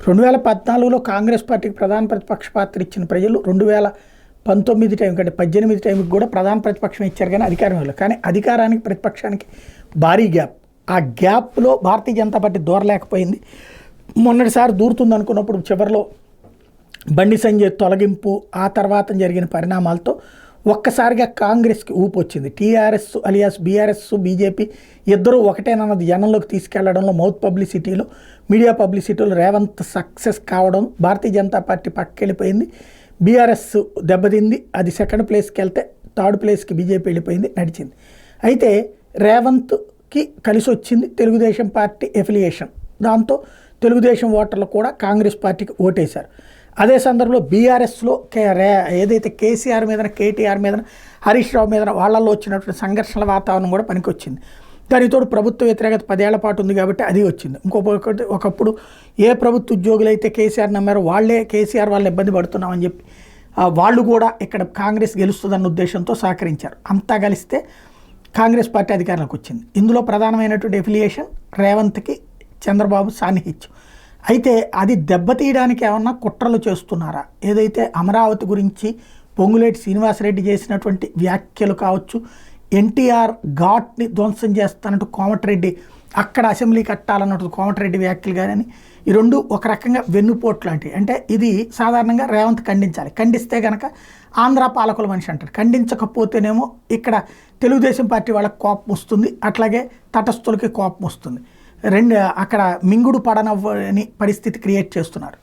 2014లో కాంగ్రెస్ పార్టీకి ప్రధాన ప్రతిపక్ష పాత్ర ఇచ్చిన ప్రజలు 2019 టైం కంటే 18 టైంకి కూడా ప్రధాన ప్రతిపక్షం ఇచ్చారు కానీ అధికారం ఇవ్వలేదు. కానీ అధికారానికి ప్రతిపక్షానికి భారీ గ్యాప్. ఆ గ్యాప్లో భారతీయ జనతా పార్టీ దూరలేకపోయింది. మొన్నటిసారి దూరుతుంది అనుకున్నప్పుడు చివరిలో బండి సంజయ్ తొలగింపు ఆ తర్వాత జరిగిన పరిణామాలతో ఒక్కసారిగా కాంగ్రెస్కి ఊపు వచ్చింది. టీఆర్ఎస్ అలియాస్ బీఆర్ఎస్ బీజేపీ ఇద్దరూ ఒకటేనన్నది జనంలోకి తీసుకెళ్లడంలో మౌత్ పబ్లిసిటీలో మీడియా పబ్లిసిటీలో రేవంత్ సక్సెస్ కావడం, భారతీయ జనతా పార్టీ పక్కకెళ్ళిపోయింది. బీఆర్ఎస్ దెబ్బతింది, అది సెకండ్ ప్లేస్కి వెళ్తే థర్డ్ ప్లేస్కి బీజేపీ వెళ్ళిపోయింది, నడిచింది. అయితే రేవంత్కి కలిసి వచ్చింది తెలుగుదేశం పార్టీ ఎఫిలియేషన్. దాంతో తెలుగుదేశం ఓటర్లు కూడా కాంగ్రెస్ పార్టీకి ఓటేశారు. అదే సందర్భంలో బీఆర్ఎస్లో ఏదైతే కేసీఆర్ మీద కేటీఆర్ మీద హరీష్ రావు మీద వాళ్ళల్లో వచ్చినటువంటి సంఘర్షణల వాతావరణం కూడా పనికొచ్చింది. దానితోడు ప్రభుత్వ వ్యతిరేకత 10 ఏళ్ల పాటు ఉంది కాబట్టి అది వచ్చింది. ఇంకొకటి ఒకప్పుడు ఏ ప్రభుత్వ ఉద్యోగులు అయితే కేసీఆర్ నమ్మారో వాళ్ళే కేసీఆర్ వాళ్ళని ఇబ్బంది పడుతున్నామని చెప్పి వాళ్ళు కూడా ఇక్కడ కాంగ్రెస్ గెలుస్తుందన్న ఉద్దేశంతో సహకరించారు. అంతా కలిస్తే కాంగ్రెస్ పార్టీ అధికారంలోకి వచ్చింది. ఇందులో ప్రధానమైనటువంటి ఎఫిలియేషన్ రేవంత్కి చంద్రబాబు సాన్నిహిత్యం. అయితే అది దెబ్బతీయడానికి ఏమన్నా కుట్రలు చేస్తున్నారా? ఏదైతే అమరావతి గురించి పొంగులేటి శ్రీనివాసరెడ్డి చేసినటువంటి వ్యాఖ్యలు కావచ్చు, ఎన్టీఆర్ ఘాట్ని ధ్వంసం చేస్తానంటూ కోమటిరెడ్డి అక్కడ అసెంబ్లీ కట్టాలన్నట్టు కోమటిరెడ్డి వ్యాఖ్యలు కానీ ఈ రెండు ఒక రకంగా వెన్నుపోటు లాంటివి. అంటే ఇది సాధారణంగా రేవంత్ ఖండించాలి. ఖండిస్తే కనుక ఆంధ్ర పాలకుల మనిషి అంటారు, ఖండించకపోతేనేమో ఇక్కడ తెలుగుదేశం పార్టీ వాళ్ళకి కోపం వస్తుంది, అట్లాగే తటస్థులకి కోపం వస్తుంది. అక్కడ మింగుడు పడనవ్వని పరిస్థితి క్రియేట్ చేస్తున్నారు.